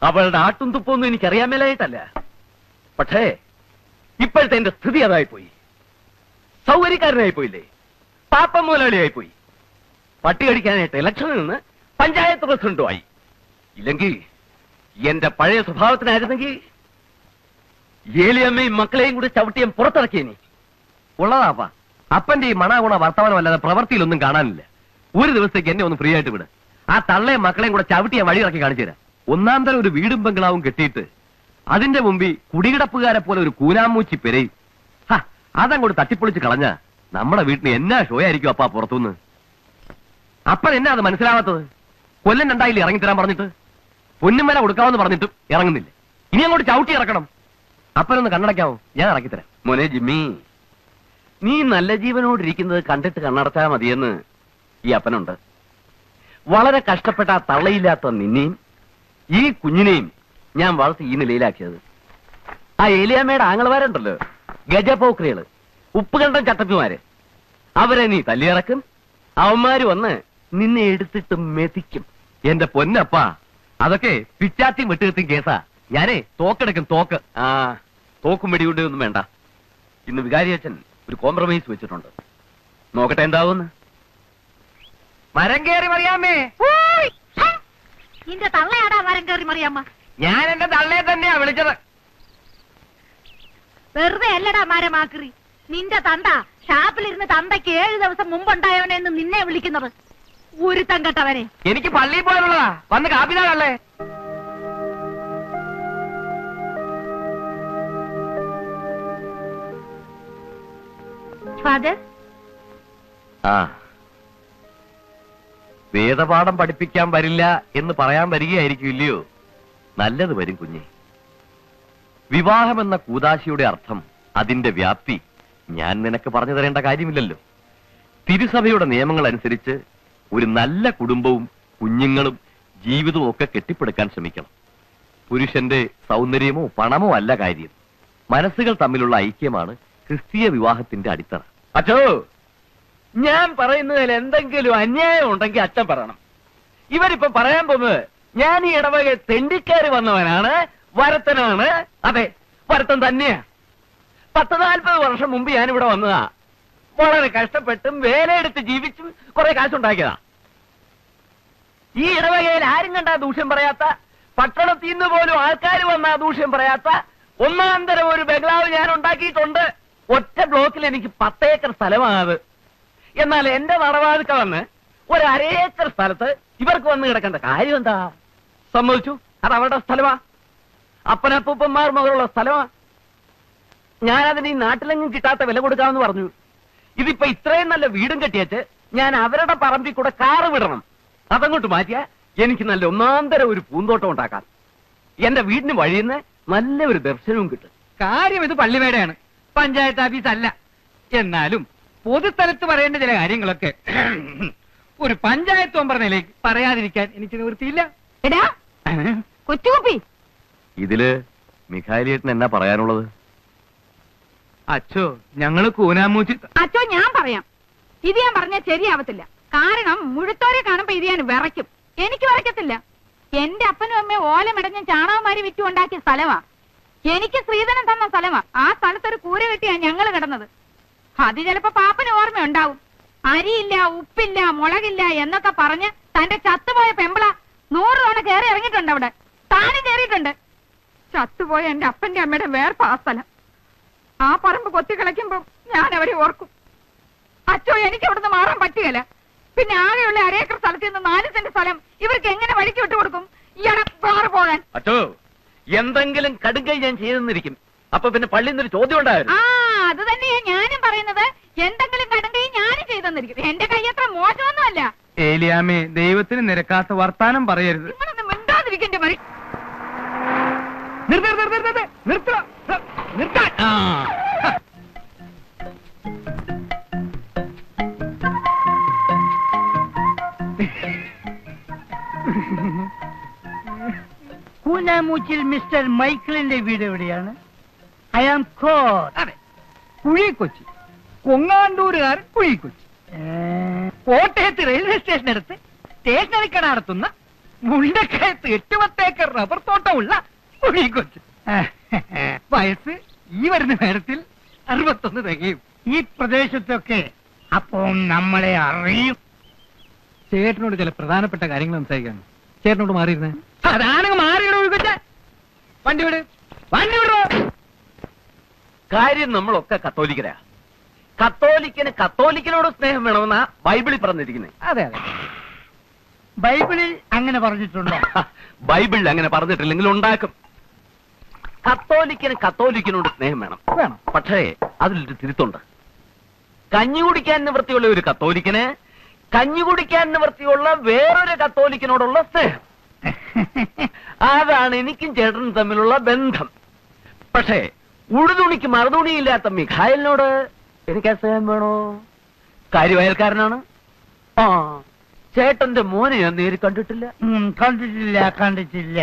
അവളുടെ ആട്ടും തുപ്പൊന്നും എനിക്കറിയാൻ മേലായിട്ടല്ല. പക്ഷേ ഇപ്പോഴത്തെ എന്റെ സ്ഥിതി അതായിപ്പോയി. സൗകര്യക്കാരനായി പോയില്ലേ, പാപ്പ മുതലാളിയായി പോയി. പട്ടി കടിക്കാനായിട്ട് ഇലക്ഷനിൽ നിന്ന് പഞ്ചായത്ത് പ്രസിഡന്റുമായി. ഇല്ലെങ്കിൽ എന്റെ പഴയ സ്വഭാവത്തിനായിരുന്നെങ്കിൽ ഏലിയമ്മയും മക്കളെയും കൂടി ചവിട്ടിയും പുറത്തിറക്കിയേനി. ഉള്ളതാപ്പാ, അപ്പന്റെ ഈ മണാഗുണ വർത്തമാനം അല്ലാതെ പ്രവൃത്തിയിലൊന്നും കാണാനില്ല. ഒരു ദിവസത്തേക്ക് എന്നെ ഒന്ന് ഫ്രീ ആയിട്ട് വിട്. ആ തള്ളയും മക്കളെയും കൂടെ ചവിട്ടി ഞാൻ വഴിയിറക്കി കാണിച്ചു തരാം. ഒന്നാം തരം ഒരു വീടും ബംഗ്ലാവും കെട്ടിയിട്ട് അതിന്റെ മുമ്പിൽ കുടികിടപ്പുകാരെ പോലെ ഒരു കൂനാമൂച്ചി പെരയും അതങ്ങോട്ട് തട്ടിപ്പൊളിച്ച് കളഞ്ഞ നമ്മുടെ വീട്ടിന് എന്നാ ഷോ ആയിരിക്കും അപ്പാ പുറത്തുനിന്ന്. അപ്പൻ എന്നാ അത് മനസ്സിലാവാത്തത്? കൊല്ലം 2,000 ഇറങ്ങിത്തരാൻ പറഞ്ഞിട്ട് പൊന്നുമല കൊടുക്കാമെന്ന് പറഞ്ഞിട്ടും ഇറങ്ങുന്നില്ല. ഇനി അങ്ങോട്ട് ചവിട്ടി ഇറക്കണം. അപ്പനൊന്ന് കണ്ണടയ്ക്കാമോ? ഞാൻ ഇറക്കിത്തരാം. മോനെ ജിമ്മി, നീ നല്ല ജീവനോടിരിക്കുന്നത് കണ്ടിട്ട് കണ്ണടച്ചാൽ മതിയെന്ന് ഈ അപ്പനുണ്ട്. വളരെ കഷ്ടപ്പെട്ട ആ തള്ളയില്ലാത്ത നിന്നെയും ഈ കുഞ്ഞിനെയും ഞാൻ വളർത്തി ഈ നിലയിലാക്കിയത്. ആ ഏലിയാമ്മയുടെ ആങ്ങളമാരുണ്ടല്ലോ, ഗജപോക്രികള്, ഉപ്പുകണ്ടം ചട്ടപ്പിമാര്, അവരെ നീ തല്ലിയിറക്കും. അവന്മാര് വന്ന് നിന്നെ എടുത്തിട്ട് മെതിക്കും. എന്റെ പൊന്നപ്പാ, അതൊക്കെ പിച്ചാത്തിയും വെട്ടുകത്തിയും കേസാ. ഞാനേ തോക്കെടുക്കും, തോക്ക്. ആ തോക്കും വെടികൊണ്ട് ഒന്നും വേണ്ട. ഇന്ന് വികാരി അച്ഛൻ ഒരു കോംപ്രമൈസ് വെച്ചിട്ടുണ്ട്. നോക്കട്ടെ എന്താവുന്ന്. മരം കയറി മറിയാമ്മേ. നിന്റെ തള്ളയാടാ മരം കയറി മറിയാമ്മ. ഞാൻ എന്റെ തള്ളയെ തന്നെയാ വിളിച്ചത്. വെറുതെ അല്ലടാ മരമാക്രി. നിന്റെ തന്ത ഷാപ്പിലിരുന്ന് തന്തയ്ക്ക് 7 ദിവസം മുമ്പുണ്ടായവനെന്ന് നിന്നെ വിളിക്കുന്നത്. ഒരുത്തം കെട്ടവനെ. എനിക്ക് പള്ളിയിൽ പോയാലുള്ളതാ. വന്ന് കാപ്പിതാണല്ലേ. ഫാദർ, ആ വേദപാഠം പഠിപ്പിക്കാൻ വരില്ല എന്ന് പറയാൻ വരികയായിരിക്കും, ഇല്ലയോ? നല്ലത് വരും കുഞ്ഞെ. വിവാഹമെന്ന കൂദാശിയുടെ അർത്ഥം, അതിന്റെ വ്യാപ്തി ഞാൻ നിനക്ക് പറഞ്ഞു തരേണ്ട കാര്യമില്ലല്ലോ. തിരുസഭയുടെ നിയമങ്ങൾ അനുസരിച്ച് ഒരു നല്ല കുടുംബവും കുഞ്ഞുങ്ങളും ജീവിതവും ഒക്കെ കെട്ടിപ്പടുക്കാൻ ശ്രമിക്കണം. പുരുഷന്റെ സൗന്ദര്യമോ പണമോ അല്ല കാര്യം. മനസ്സുകൾ തമ്മിലുള്ള ഐക്യമാണ് ക്രിസ്തീയ വിവാഹത്തിന്റെ അടിത്തറ. അച്ഛോ, ഞാൻ പറയുന്നതിൽ എന്തെങ്കിലും അന്യായം ഉണ്ടെങ്കിൽ അച്ഛൻ പറയണം. ഇവരിപ്പോ പറയാൻ പോകുന്നത് ഞാൻ ഈ ഇടവക തെണ്ടിക്കയറി വന്നവനാണ്, വരത്തനാണ്. അതെ, വരത്തൻ തന്നെയാ. 40-40 വർഷം മുമ്പ് ഞാനിവിടെ വന്നതാ. വളരെ കഷ്ടപ്പെട്ടും വേലയെടുത്ത് ജീവിച്ചും കുറെ കാശുണ്ടാക്കിയതാ. ഈ ഇടവകയിൽ ആരും കണ്ടാ ദൂഷ്യം പറയാത്ത, പട്ടണത്തിൽ നിന്ന് പോലും ആൾക്കാർ വന്നാ ദൂഷ്യം പറയാത്ത ഒന്നാം തരം ഒരു ബംഗ്ലാവ് ഞാൻ ഉണ്ടാക്കിയിട്ടുണ്ട്. ഒറ്റ ബ്ലോക്കിൽ എനിക്ക് 10 ഏക്കർ സ്ഥലമാണത്. എന്നാൽ എന്റെ നടവാതിക്ക വന്ന് ഒരു 1/2 ഏക്കർ സ്ഥലത്ത് ഇവർക്ക് വന്ന് കിടക്കേണ്ട കാര്യം എന്താ? സമ്മതിച്ചു, അത് അവരുടെ സ്ഥലമാ, അപ്പനപ്പൂപ്പന്മാർ മുതലുള്ള സ്ഥലമാ. ഞാനതിന് ഈ നാട്ടിലെങ്ങും കിട്ടാത്ത വില കൊടുക്കാമെന്ന് പറഞ്ഞു. ഇതിപ്പോ ഇത്രയും നല്ല വീടും കെട്ടിയച്ച് ഞാൻ അവരുടെ പറമ്പിൽ കൂടെ കാറ് വിടണം. അതങ്ങോട്ട് മാറ്റിയാ എനിക്ക് നല്ല ഒന്നാന്തരം ഒരു പൂന്തോട്ടം ഉണ്ടാക്കാം. എന്റെ വീടിന് വഴിയുന്ന നല്ല ഒരു ദർശനവും കിട്ടും. കാര്യം ഇത് പള്ളിമേടയാണ്, പഞ്ചായത്ത് ഓഫീസ് അല്ല. എന്നാലും പൊതുസ്ഥലത്ത് പറയേണ്ട ചില കാര്യങ്ങളൊക്കെ ഒരു പഞ്ചായത്ത് മെമ്പർ നിലയ്ക്ക് പറയാതിരിക്കാൻ എനിക്ക് നിവൃത്തിയില്ല. എടാ കൊച്ചുകുപ്പി, ഇതില് മിഖായിലേട്ടൻ എന്നാ പറയാനുള്ളത്? അച്ഛോ, ഞങ്ങള് കൂനാമൂച്ചി. അച്ചോ ഞാൻ പറയാം. ഇത് ഞാൻ പറഞ്ഞാൽ ശരിയാവത്തില്ല. കാരണം മുഴുത്തോരെ കാണുമ്പോ ഇത് ഞാൻ വിറയ്ക്കും. എനിക്ക് വിറയ്ക്കത്തില്ല. എന്റെ അപ്പനും അമ്മയും ഓലമിടഞ്ഞ ചാണകമാരി വിറ്റുണ്ടാക്കിയ സ്ഥലമാ. എനിക്ക് ശ്രീധരൻ തന്ന സ്ഥലമാ. ആ സ്ഥലത്തൊരു കൂര കെട്ടിയാ ഞങ്ങൾ കിടന്നത്. അത് ചിലപ്പോ പാപ്പന് ഓർമ്മയുണ്ടാവും. അരിയില്ല, ഉപ്പില്ല, മുളകില്ല എന്നൊക്കെ പറഞ്ഞ് തന്റെ ചത്തുപോയ പെമ്പിള 100 തവണ കയറി ഇറങ്ങിയിട്ടുണ്ട്. അവിടെ താനും കയറിയിട്ടുണ്ട്. ചത്തുപോയ എന്റെ അപ്പന്റെ അമ്മയുടെ വേർപ്പ് ആ സ്ഥലം. ആ പറമ്പ് കൊത്തിക്കളയ്ക്കുമ്പോ ഞാൻ അവരെ ഓർക്കും. അച്ചോ, എനിക്ക് അവിടുന്ന് മാറാൻ പറ്റുകയില്ല. പിന്നെ ആകെയുള്ള 1/2 ഏക്കർ സ്ഥലത്ത് നിന്ന് 4 സെന്റ് സ്ഥലം ഇവർക്ക് എങ്ങനെ വഴിക്ക് വിട്ടു കൊടുക്കും? ഇയാളെ വേറെ പോകാൻ. അച്ചോ, എന്തെങ്കിലും കടുങ്കൈ ഞാൻ ചെയ്തെന്നിരിക്കും. അപ്പൊ പിന്നെ പള്ളിയിൽ നിന്നൊരു ചോദ്യം ഉണ്ടായിരുന്നു. ആ, അത് തന്നെയാ ഞാനും പറയുന്നത്. എന്തെങ്കിലും കടുങ്കൈ ഞാനും ചെയ്തെന്നിരിക്കും. എന്റെ കൈ അത്ര മോശമൊന്നുമല്ല. ഏലിയാമേ, ദൈവത്തിന് നിരക്കാത്ത വർത്താനം പറയരുത്. നിങ്ങളൊന്ന് മിണ്ടാതിരിക്കണ്ടേ മറി. നിർത്താൻ. കൂനാമൂച്ചിൽ മിസ്റ്റർ മൈക്കിളിന്റെ വീട് എവിടെയാണ്? ഐ ആം കോർ. അതെ, കുഴിക്കൊച്ചി. കൊങ്ങാണ്ടൂരുകാരൻ കുഴിക്കൊച്ചി. കോട്ടയത്ത് റെയിൽവേ സ്റ്റേഷൻ അടുത്ത് സ്റ്റേഷനറി കട നടത്തുന്ന മുണ്ടക്കയത്ത് 8-10 ഏക്കർ റബ്ബർ തോട്ടമുള്ള ഒരു കൊച്ചു. വയസ്സ് ഈ വരുന്ന നേരത്തിൽ 61 തികയും. ഈ പ്രദേശത്തൊക്കെ അപ്പോ നമ്മളെ അറിയും. ചേട്ടനോട് ചില പ്രധാനപ്പെട്ട കാര്യങ്ങൾ സംസാരിക്കാണ്. ചേട്ടനോട് മാറിയിരുന്നേ. അതാണെങ്കിൽ മാറിയിടോ കൊച്ച. വണ്ടി വിട്, വണ്ടി വിടോ. കാര്യം നമ്മളൊക്കെ കത്തോലിക്കരാ. കത്തോലിക്കനോട് സ്നേഹം വേണമെന്നാ ബൈബിളിൽ പറഞ്ഞിരിക്കുന്നത്. അതെ അതെ, ബൈബിളിൽ അങ്ങനെ പറഞ്ഞിട്ടുണ്ടോ? ബൈബിളിൽ അങ്ങനെ പറഞ്ഞിട്ടില്ലെങ്കിൽ ഉണ്ടാക്കും. കത്തോലിക്കനോട് സ്നേഹം വേണം. പക്ഷേ അതിലൊരു തിരുത്തുണ്ട്. കഞ്ഞി കുടിക്കാൻ നിവൃത്തിയുള്ള ഒരു കത്തോലിക്കന് കഞ്ഞി കുടിക്കാൻ നിവൃത്തിയുള്ള വേറൊരു കത്തോലിക്കനോടുള്ള സ്നേഹം. അതാണ് എനിക്കും ചേട്ടനും തമ്മിലുള്ള ബന്ധം. പക്ഷേ ഉടുതുണിക്ക് മറുതുണിയില്ലാത്ത മിഖായലിനോട് എനിക്ക് സ്നേഹം വേണോ? കാര്യവയൽക്കാരനാണ്. ആ, ചേട്ടന്റെ മോനെ ഞാൻ നേരി കണ്ടിട്ടില്ല. കണ്ടിട്ടില്ല.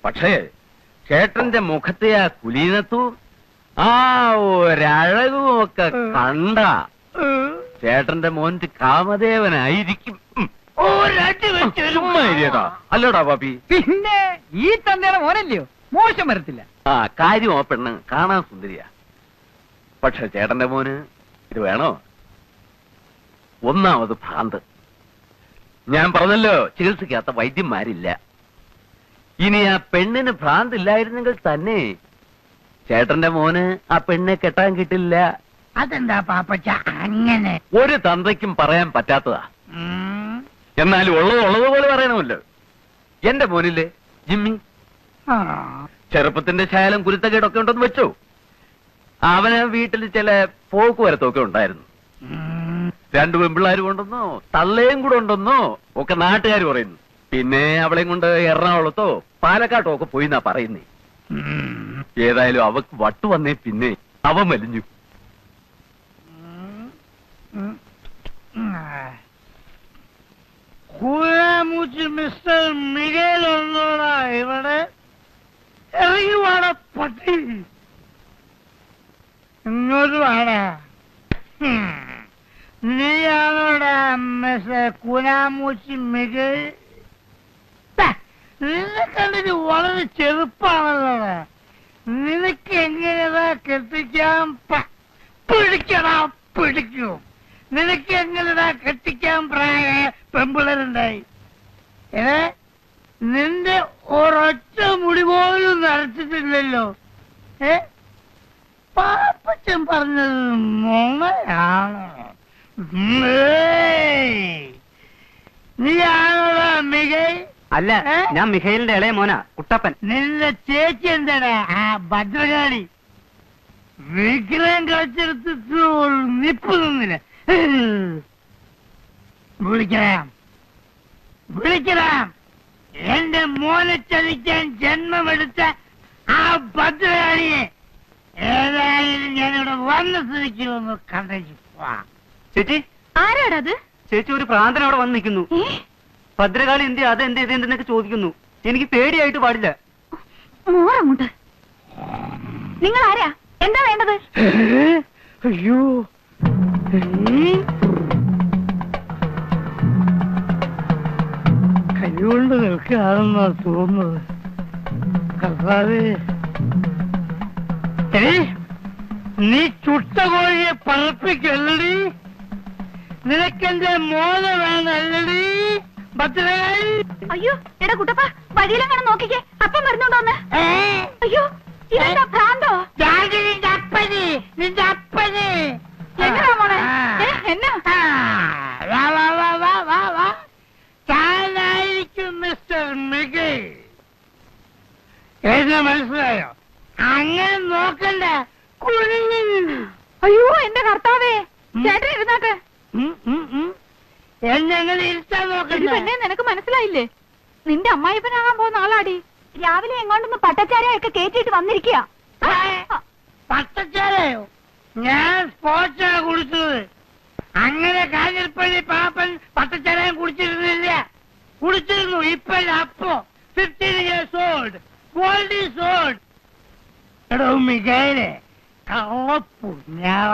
പക്ഷേ ചേട്ടന്റെ മുഖത്തെ ആ കുലീനത്തു ആ ഒരഴകും ഒക്കെ കണ്ട ചേട്ടന്റെ മോന്റെ കാമദേവനായിരിക്കും. അല്ലടാ പാപ്പി? പിന്നെ ഈ തന്തയുടെ മോനല്ലയോ, മോശം വരത്തില്ല. ആ കാര്യം ആ പെണ്ണ് കാണാൻ സുന്ദരിയാ. പക്ഷെ ചേട്ടന്റെ മോന് ഇത് വേണോ? ഒന്നാമത് ഭ്രാന്ത്. ഞാൻ പറഞ്ഞല്ലോ, ചികിത്സിക്കാത്ത വൈദ്യന്മാരില്ല. ഇനി ആ പെണ്ണിന് ഭ്രാന്തില്ലായിരുന്നെങ്കിൽ തന്നെ ചേട്ടന്റെ മോന് ആ പെണ്ണെ കെട്ടാൻ കിട്ടില്ല. അതെന്താ പാപ്പച്ച അങ്ങനെ? ഒരു തന്തയ്ക്കും പറയാൻ പറ്റാത്തതാ. എന്നാലും ഉള്ളതുപോലെ പറയണമല്ലോ. എന്റെ മോനില്ലേ ജിമ്മി, ചെറുപ്പത്തിന്റെ ശാലം കുരുത്തക്കേടൊക്കെ ഉണ്ടെന്ന് വെച്ചോ. അവന് വീട്ടിൽ ചില പോക്കുവരത്തൊക്കെ ഉണ്ടായിരുന്നു. 2 പെൺപിള്ളാരും ഉണ്ടെന്നോ തള്ളയും കൂടെ ഉണ്ടെന്നോ ഒക്കെ നാട്ടുകാർ പറയുന്നു. പിന്നെ അവളെയും കൊണ്ട് എറണാകുളത്തോ പാലക്കാട്ടോ ഒക്കെ പോയി എന്നാ പറയുന്നേ. ഏതായാലും അവക്ക് വട്ടു വന്നേ പിന്നെ അവൻ വലിഞ്ഞു. മിസ്റ്റർ മിഗേൽ ഒന്നോടാ ഇവിടെ ഇറങ്ങി വാട പട്ടി. ഇങ്ങോട്ട് വാടാ. നീയാണോടാ മിസ്റ്റർ കുനാമൂച്ചി മിഗേൽ? നിന്നെ കണ്ടിട്ട് വളരെ ചെറുപ്പാണല്ലോ. നിനക്ക് എങ്ങനെയാ കെട്ടിക്കാൻ പിടിക്കും? നിനക്ക് എങ്ങനെയാ കെട്ടിക്കാൻ പ്രായ പെമ്പിളരുണ്ടായി? നിന്റെ ഒരൊറ്റ മുടി പോലും നരച്ചിട്ടില്ലല്ലോ. പാപ്പച്ചൻ പറഞ്ഞത് നുണയാണ്. നീയാണോടാ മികൈ? അല്ല, ഞാൻ മിഖായിലിന്റെ ഇളയ മോനാ, കുട്ടപ്പൻ. നിന്റെ ചേച്ചി എന്താണ് ആ ഭദ്രകാളി? വിഗ്രഹം കളിച്ചെടുത്തിട്ട് നിപ്പ് നിന്നില്ല. വിളിക്കണം. എന്റെ മോനെ ചതിക്കാൻ ജന്മമെടുത്ത ആ ഭദ്രകാളിയെ ഏതായാലും ഞാനിവിടെ വന്ന സ്ഥിതിക്ക് ഒന്ന് കണ്ടു. ചേച്ചി, ആരാടത്? ചേച്ചി ഒരു പ്രാന്തൻ അവിടെ വന്ന് നിൽക്കുന്നു. ഭദ്രകാളി എന്ത് എന്തെന്നൊക്കെ ചോദിക്കുന്നു. എനിക്ക് പേടിയായിട്ട് പാടില്ല. മോറങ്ങോട്ട്. നിങ്ങൾ ആരാ? എന്താ വേണ്ടത്? അയ്യോ, കൈകൊണ്ട് നിൽക്കുകയാണെന്നാ തോന്നുന്നത്. കർത്താവേ, നീ ചുട്ട കോഴിയെ പറപ്പിക്കല്ലടി. നിനക്കെന്റെ മോന വേണല്ലടി ഭദ്രകാളി. അയ്യോ എടാ കുട്ടപ്പ, വഴിയിലെങ്ങനെ നോക്കിക്കേ, അപ്പം വരുന്നുണ്ടോന്ന്. അയ്യോ ഇതെന്താ ഭ്രാന്തോ? നിന്റെ അപ്പന് എങ്ങനാ മോളെ? എന്നാ താനായിരിക്കും മിസ്റ്റർ മിഗേൽ. എന്നെ മനസ്സിലായോ? അങ്ങനെ നോക്കണ്ട. അയ്യോ എന്റെ കർത്താവേ, ചേട്ടൻ ഇരുന്നാട്ടെ. എന്നെങ്ങനെ ഇരുത്താൻ നോക്കണ്ട. പിന്നെ നിനക്ക് മനസ്സിലായില്ലേ? നിന്റെ അമ്മായിപ്പനാകാൻ പോകുന്ന ആളാടി. രാവിലെ എങ്ങോട്ടൊന്ന് പട്ടച്ചാരയൊക്കെ കേറ്റിട്ട് വന്നിരിക്കുക. പട്ടച്ചാരയോ? ഞാൻ സ്പോർട്സാ കുടിച്ചത്. അങ്ങനെ കാഞ്ഞിരപ്പള്ളി പാപ്പൻ പട്ടച്ചാരയും കുടിച്ചിരുന്നു. ഇപ്പല്ല. അപ്പോ 15 years old. World is old. എടോ മികേലെ, കള്ളപ്പുണ്യാള,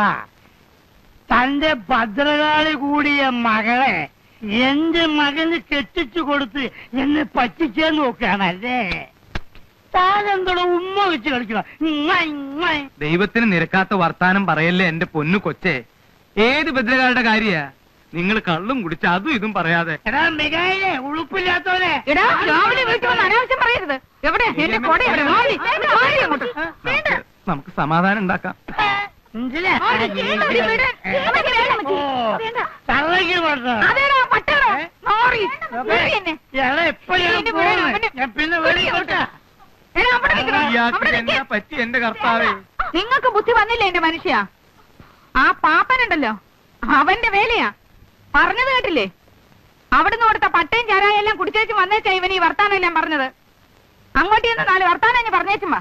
തന്റെ ഭദ്രകാളി കൂടിയ മകളെ എന്റെ മകന് കെട്ടിച്ചു കൊടുത്ത് എന്നെ പറ്റിച്ചേ നോക്കുകയാണല്ലേ? താനെന്തോടെ ഉമ്മ വെച്ച് കളിക്കണം? ദൈവത്തിന് നിരക്കാത്ത വർത്താനം പറയല്ലേ എന്റെ പൊന്നു കൊച്ചേ. ഏത് ഭദ്രകാരുടെ കാര്യ? നിങ്ങൾ കള്ളും കുടിച്ച് അതും ഇതും പറയാതെ. എടാ മികായിലെ ഉളുപ്പില്ലാത്തവനെ, എടാ രാവിലെ വീട്ടിൽ വന്ന് അനാവശ്യം പറയരുത്. എവിടെ എന്റെ കൊട എവിടെ? വാടി, വാടി അങ്ങോട്ട്. വേണ്ട. നമുക്ക് സമാധാനം ഉണ്ടാക്കാം. വാടി, ചേട്ടത്തി വിട്. അമ്മയ്ക്ക് വേണ്ട അമ്മച്ചി. വേണ്ട. തള്ളക്ക് പറഞ്ഞു അതേടാ പട്ടേടാ. മാറി. വിടി എന്നെ. ഞാൻ പിന്നെ വെളിക്കോട്ടെ. എടാ അവിടെ നിൽക്കണം. ഇയാൾക്ക് അവിടെ എന്താ നിൽക്ക്. പറ്റി എന്റെ കർത്താവേ? നിങ്ങൾക്ക് ബുദ്ധി വന്നില്ല എന്റെ മനുഷ്യ. ആ പാപ്പനുണ്ടല്ലോ, അവന്റെ വേലയാ. പറഞ്ഞത് കേട്ടില്ലേ? അവിടുന്ന് കൊടുത്ത പട്ടയും ചാരായെല്ലാം കുടിച്ചേച്ച് വന്നേച്ചാ ഇവൻ ഈ വർത്താനം എല്ലാം പറഞ്ഞത്. അങ്ങോട്ട് ചെന്ന് 4 വർത്താനം ഞാൻ പറഞ്ഞേച്ചും വാ.